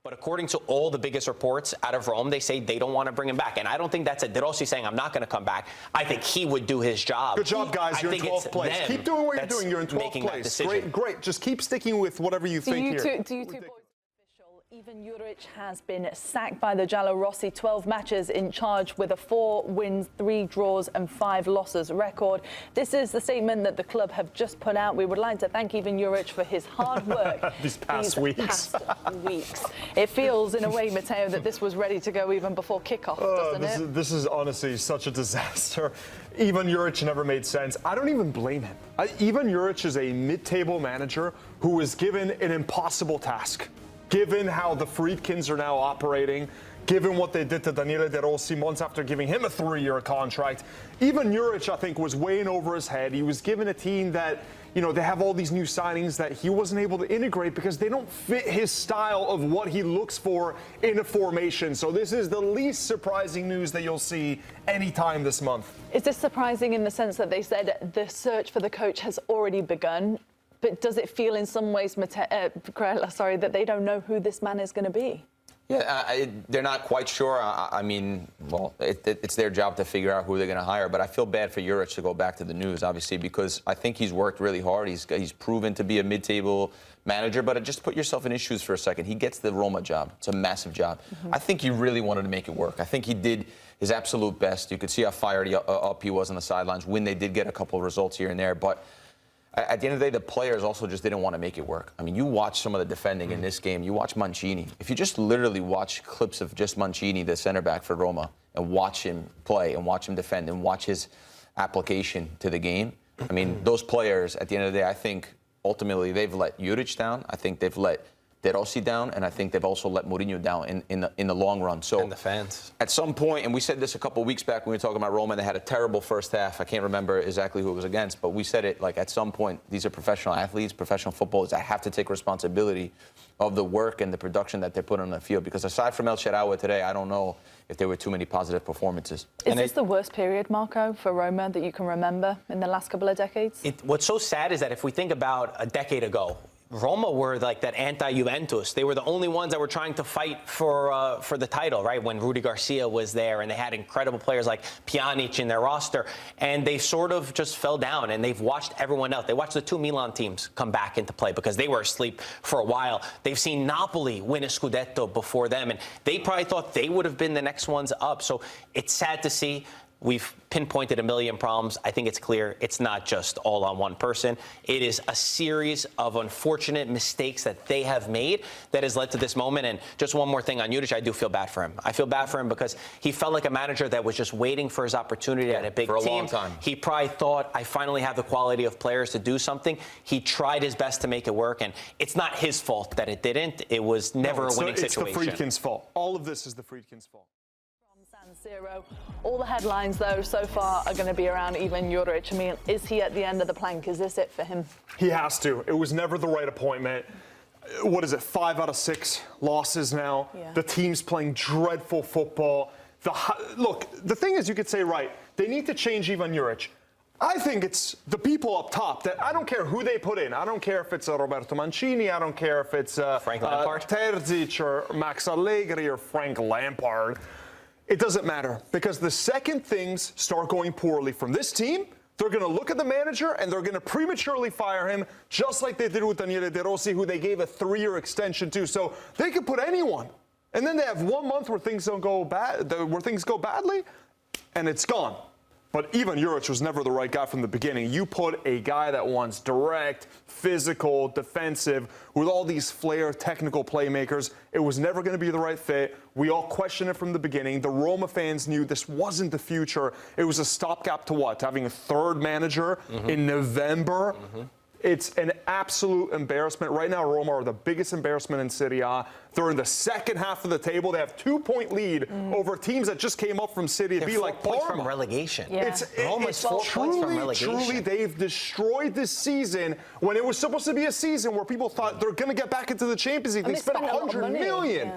But according to all the biggest reports out of Rome, they say they don't want to bring him back. And I don't think that's a De Rossi saying, I'm not going to come back. I think he would do his job. Good job, guys. You're in 12th place. Keep doing what you're doing. You're in 12th place. Great, great. Just keep sticking with whatever you think here. Do you two boys official? Ivan Juric has been sacked by the Giallorossi. 12 matches in charge with a 4 wins, 3 draws and 5 losses record. This is the statement that the club have just put out. We would like to thank Ivan Juric for his hard work these past weeks. It feels, in a way, Matteo, that this was ready to go even before kickoff, doesn't it? This is honestly such a disaster. Ivan Juric never made sense. I don't even blame him. Ivan Juric is a mid-table manager who was given an impossible task. Given how the Friedkins are now operating, given what they did to Daniele De Rossi months after giving him a 3-year contract, Ivan Juric, I think, was way in over his head. He was given a team that, you know, they have all these new signings that he wasn't able to integrate because they don't fit his style of what he looks for in a formation. So this is the least surprising news that you'll see anytime this month. Is this surprising in the sense that they said the search for the coach has already begun? But does it feel in some ways, that they don't know who this man is going to be? Yeah, they're not quite sure. I mean, well, it's their job to figure out who they're going to hire. But I feel bad for Juric to go back to the news, obviously, because I think he's worked really hard. He's proven to be a mid-table manager. But just put yourself in his shoes for a second. He gets the Roma job. It's a massive job. I think he really wanted to make it work. I think he did his absolute best. You could see how fired up he was on the sidelines when they did get a couple of results here and there. But at the end of the day, the players also just didn't want to make it work. I mean, you watch some of the defending in this game. You watch Mancini. If you just literally watch clips of just Mancini, the center back for Roma, and watch him play and watch him defend and watch his application to the game, I mean, those players, at the end of the day, I think ultimately they've let Juric down. I think they've let De Rossi down, and I think they've also let Mourinho down in the long run. So and the fans. At some point, and we said this a couple of weeks back when we were talking about Roma, and they had a terrible first half. I can't remember exactly who it was against, but we said it like at some point, these are professional athletes, professional footballers that have to take responsibility of the work and the production that they put on the field. Because aside from El Shaarawy today, I don't know if there were too many positive performances. Is this the worst period, Marco, for Roma that you can remember in the last couple of decades? What's so sad is that if we think about a decade ago, Roma were like that anti-Juventus. They were the only ones that were trying to fight for the title, right? When Rudy Garcia was there, and they had incredible players like Pjanic in their roster, and they sort of just fell down. And they've watched everyone else. They watched the 2 Milan teams come back into play because they were asleep for a while. They've seen Napoli win a Scudetto before them, and they probably thought they would have been the next ones up. So it's sad to see. We've pinpointed a million problems. I think it's clear it's not just all on one person. It is a series of unfortunate mistakes that they have made that has led to this moment. And just one more thing on Juric, I do feel bad for him. I feel bad for him because he felt like a manager that was just waiting for his opportunity at a big team. For a long time. He probably thought, I finally have the quality of players to do something. He tried his best to make it work, and it's not his fault that it didn't. It was never a winning situation. It's the Friedkins' fault. All of this is the Friedkins' fault. San Siro. All the headlines, though, so far are going to be around Ivan Juric. I mean, is he at the end of the plank? Is this it for him? He has to. It was never the right appointment. What is it, 5 out of 6 losses now? Yeah. The team's playing dreadful football. Look, the thing is, you could say, right, they need to change Ivan Juric. I think it's the people up top that I don't care who they put in. I don't care if it's Roberto Mancini. I don't care if it's Frank Lampard, Terzic or Max Allegri or Frank Lampard. It doesn't matter, because the second things start going poorly from this team, they're going to look at the manager and they're going to prematurely fire him, just like they did with Daniele De Rossi, who they gave a 3-year extension to. So they could put anyone, and then they have 1 month where things don't go bad, where things go badly, and it's gone. But Ivan Juric was never the right guy from the beginning. You put a guy that wants direct, physical, defensive, with all these flair, technical playmakers. It was never going to be the right fit. We all questioned it from the beginning. The Roma fans knew this wasn't the future. It was a stopgap to what? Having a third manager in November? It's an absolute embarrassment. Right now, Roma are the biggest embarrassment in Serie A. They're in the second half of the table. They have 2-point lead over teams that just came up from Serie B, like Parma. From relegation. Yeah. It's 4 points from relegation. Truly, they've destroyed this season when it was supposed to be a season where people thought they're going to get back into the Champions League. They spent $100 million.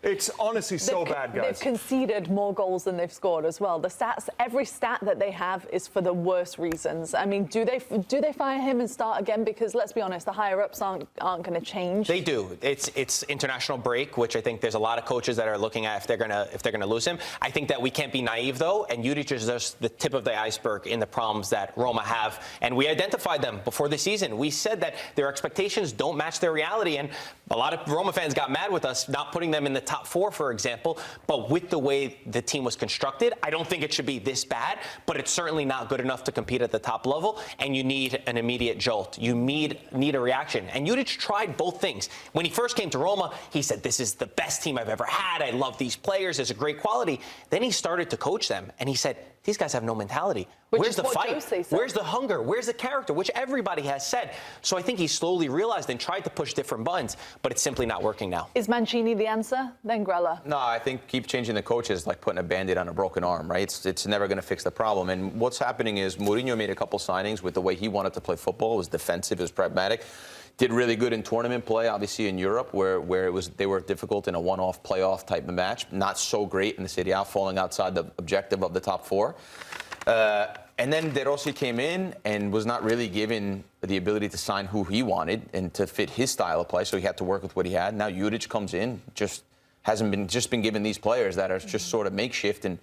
It's honestly so bad, guys. They've conceded more goals than they've scored as well. The stats, every stat that they have is for the worst reasons. I mean, do they fire him and start again? Because let's be honest, the higher ups aren't going to change. They do. It's international break, which I think there's a lot of coaches that are looking at if they're gonna lose him. I think that we can't be naive though, and Juric is just the tip of the iceberg in the problems that Roma have, and we identified them before the season. We said that their expectations don't match their reality, and a lot of Roma fans got mad with us not putting them in the top 4, for example. But with the way the team was constructed, I don't think it should be this bad, but it's certainly not good enough to compete at the top level, and you need an immediate jolt. You need a reaction. And Juric tried both things. When he first came to Roma, he said, this is the best team I've ever had. I love these players. There's a great quality. Then he started to coach them, and he said, these guys have no mentality. Where's the fight? Where's the hunger? Where's the character? Which everybody has said. So I think he slowly realized and tried to push different buttons, but it's simply not working now. Is Mancini the answer? Then Grella? No, I think keep changing the coaches like putting a Band-Aid on a broken arm, right? It's never going to fix the problem. And what's happening is Mourinho made a couple signings with the way he wanted to play football. It was defensive, it was pragmatic. Did really good in tournament play, obviously in Europe, where they were difficult in a one-off playoff type of match. Not so great in the Serie A, falling outside the objective of the top 4. And then De Rossi came in and was not really given the ability to sign who he wanted and to fit his style of play, so he had to work with what he had. Now Juric comes in, just been given these players that are just sort of makeshift, and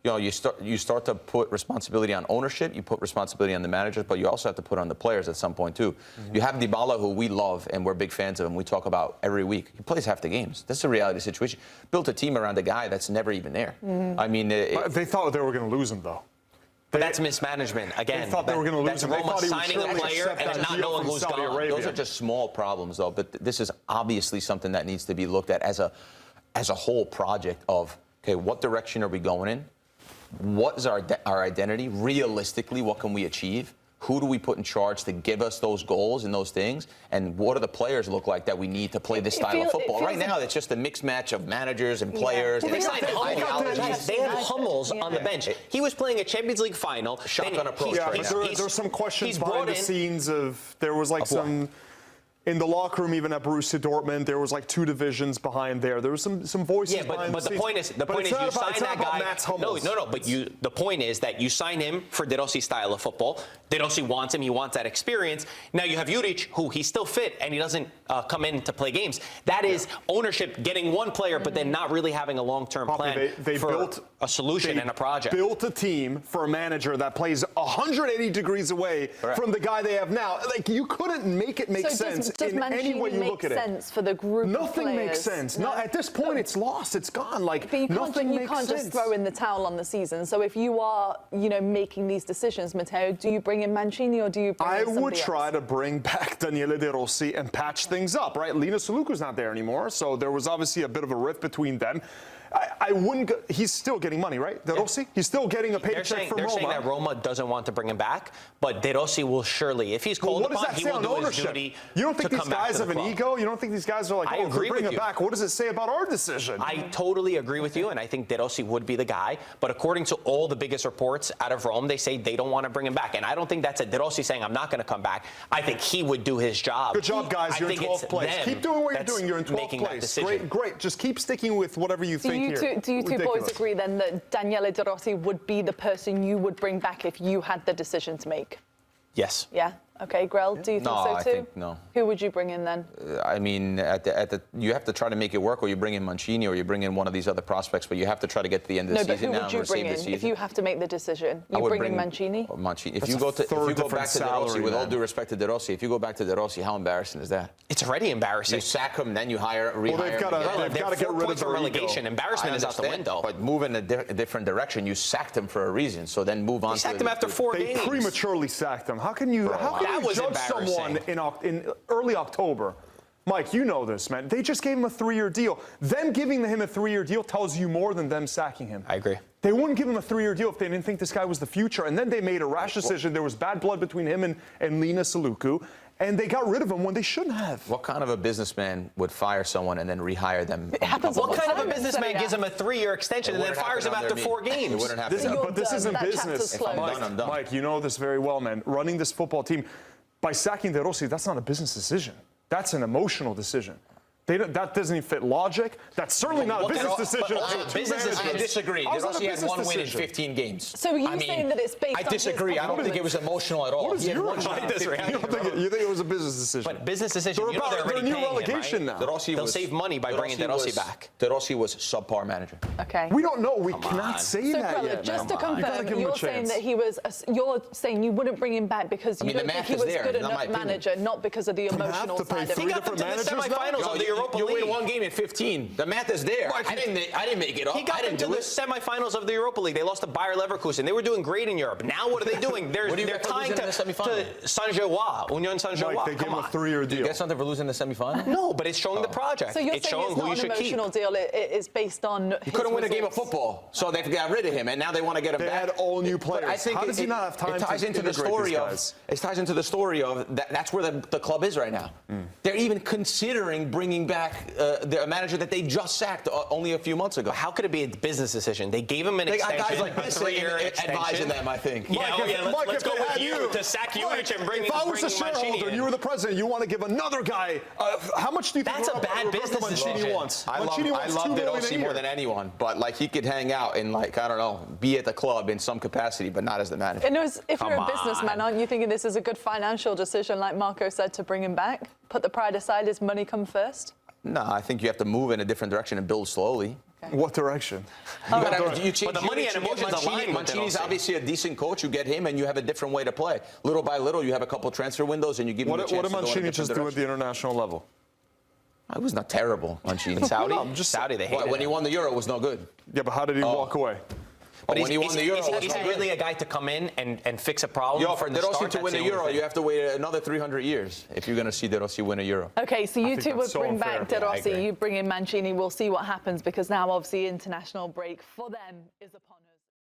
you start to put responsibility on ownership, you put responsibility on the managers, but you also have to put on the players at some point too. You have Dybala, who we love and we're big fans of him. We talk about every week. He plays half the games. That's a reality situation. Built a team around a guy that's never even there. I mean, they thought they were going to lose him though. But that's mismanagement again. They thought they were going to lose him. Roma signing a player and then not knowing who's gone. Those are just small problems, though. But this is obviously something that needs to be looked at as a whole project of, okay, what direction are we going in? What is our identity? Realistically, what can we achieve? Who do we put in charge to give us those goals and those things? And what do the players look like that we need to play this style of football? Right now, it's just a mixed match of managers and players. They signed Hummels. They had Hummels on the bench. He was playing a Champions League final. Shotgun approach right now. There's some questions behind the scenes of, there was like some, in the locker room, even at Borussia Dortmund, there was like 2 divisions behind there. There was some voices behind the scenes. The point is you sign that guy. No. But the point is that you sign him for De Rossi's style of football. De Rossi wants him. He wants that experience. Now you have Juric, who he's still fit and he doesn't come in to play games. That is ownership getting one player, but then not really having a long-term plan for built a solution and a project. Built a team for a manager that plays 180 degrees away from the guy they have now. Like, you couldn't make it make sense in any way you look at it. Does Mancini make sense for the group of Nothing players? Makes sense. No. At this point, it's lost. It's gone. Like, but nothing makes sense. You can't just throw in the towel on the season. So if you are, making these decisions, Matteo, do you bring in Mancini or do you bring in somebody I would else? try to bring back Daniele De Rossi and patch things up, right? Linus Suluku's not there anymore, so there was obviously a bit of a rift between them. I wouldn't go, he's still getting money, right? De Rossi? He's still getting a paycheck from Roma. They're saying that Roma doesn't want to bring him back, but De Rossi will surely, if he's called upon, he will do his duty. You don't think these guys have an ego? You don't think these guys are like, oh, if we bring him back, what does it say about our decision? I totally agree with you, and I think De Rossi would be the guy, but according to all the biggest reports out of Rome, they say they don't want to bring him back, and I don't think that's a De Rossi saying, I'm not going to come back. I think he would do his job. Good job, guys. You're in 12th place. Keep doing what you're doing. You're in 12th place. Great. Just keep sticking with whatever you think here. Do you two boys agree then that Daniele De Rossi would be the person you would bring back if you had the decision to make? Yes. Yeah. Okay, Grell, do you think so too? I think no. Who would you bring in then? I mean, you have to try to make it work, or you bring in Mancini, or you bring in one of these other prospects, but you have to try to get to the end of the season now and receive the season. If you have to make the decision, you bring in Mancini? Mancini. If you go back to De Rossi, with all due respect to De Rossi, if you go back to De Rossi, how embarrassing is that? It's already embarrassing. You sack him, then you rehire him. They've got to get rid of the relegation. Embarrassment is out the window. But move in a different direction. You sacked him for a reason, so then move on. You sacked him after 4 games. They prematurely sacked him. How can you judge someone in early October? Mike, you know this, man. They just gave him a 3-year deal. Them giving him a 3-year deal tells you more than them sacking him. I agree. They wouldn't give him a 3-year deal if they didn't think this guy was the future. And then they made a rash decision. There was bad blood between him and Linus Suluku. And they got rid of him when they shouldn't have. What kind of a businessman would fire someone and then rehire them? What kind of a businessman gives him a 3-year extension and then fires him after 4 games? It wouldn't happen. But this isn't business. If I'm done. Mike, you know this very well, man. Running this football team, by sacking De Rossi, that's not a business decision. That's an emotional decision. That doesn't fit logic. That's certainly not a business decision. I disagree. De Rossi had one win in 15 games. So are you saying that it's based on I disagree. I don't think it was emotional at all. What is your You think it was a business decision? But business decision, you know they're already new paying relegation him, right? now. They'll save money by bringing De Rossi back. De Rossi was subpar manager. Okay. We don't know. We cannot say So, that Krella, yet. just to You gotta confirm, give him a you're saying chance. that he was. You're saying you wouldn't bring him back because you mean, the don't think math he is was there, good not my enough opinion. manager, not because of the emotional to pay side of three it. He got them to the managers now? semifinals of the Europa You League. win one game in 15. The math is there. I didn't make it up. He got I them didn't to do the it. semifinals of the Europa League. They lost to Bayer Leverkusen. They were doing great in Europe. Now what are they doing? They're What do you they're get for tying losing in the to semifinal? Saint-Gilloise, Union Saint-Gilloise. Mike, they gave him a 3-year Do you deal. get something for losing the semifinal? No, but it's showing the project. So you're it's saying showing it's who you not an should keep. emotional deal. It is based on. He couldn't win a game of football, so they got rid of him, and now they want to get him They back. had all new But players. I think How does he not have time it ties to into the integrate story these of guys? it ties into the story of that's where the club is right now. They're even considering bringing back a manager that they just sacked only a few months ago. How could it be a business decision? They gave him an They got extension, guys like a this 3-year advising extension. them, I think. Let's go with you to sack Juric and bring If I was a shareholder Mancini and you in. were the president, you want to give another guy. How much do you think That's a bad Roberto business Mancini decision. wants? I Mancini love wants De $2 million Rossi a year. more than anyone, but like he could hang out and like I don't know, be at the club in some capacity, but not as the manager. And if you're a Come businessman, on. aren't you thinking this is a good financial decision, like Marco said, to bring him back? Put the pride aside, his money come first? No, I think you have to move in a different direction and build slowly. What direction? You change But the money Juric, and you get emotions align with Mancini's Rossi. obviously a decent coach. You get him, and you have a different way to play. Little by little, you have a couple transfer windows, and you give him a chance What to did go in a Mancini different just do at direction. the international level? It was not terrible, Mancini. Saudi? No, I'm just- Saudi, they hated When he him. won the Euro, it was no good. Yeah, but how did he walk away? But when he won the Euro, is it was he no really good. a guy to come in and fix a problem? Yo, for from De the Rossi start? to win That's the the only Euro, thing. you have to wait another 300 years if you're going to see De Rossi win a Euro. Okay, so you think two that's would so bring unfair. back De Yeah, I Rossi, agree. you bring in Mancini. We'll see what happens because now obviously international break for them is upon us.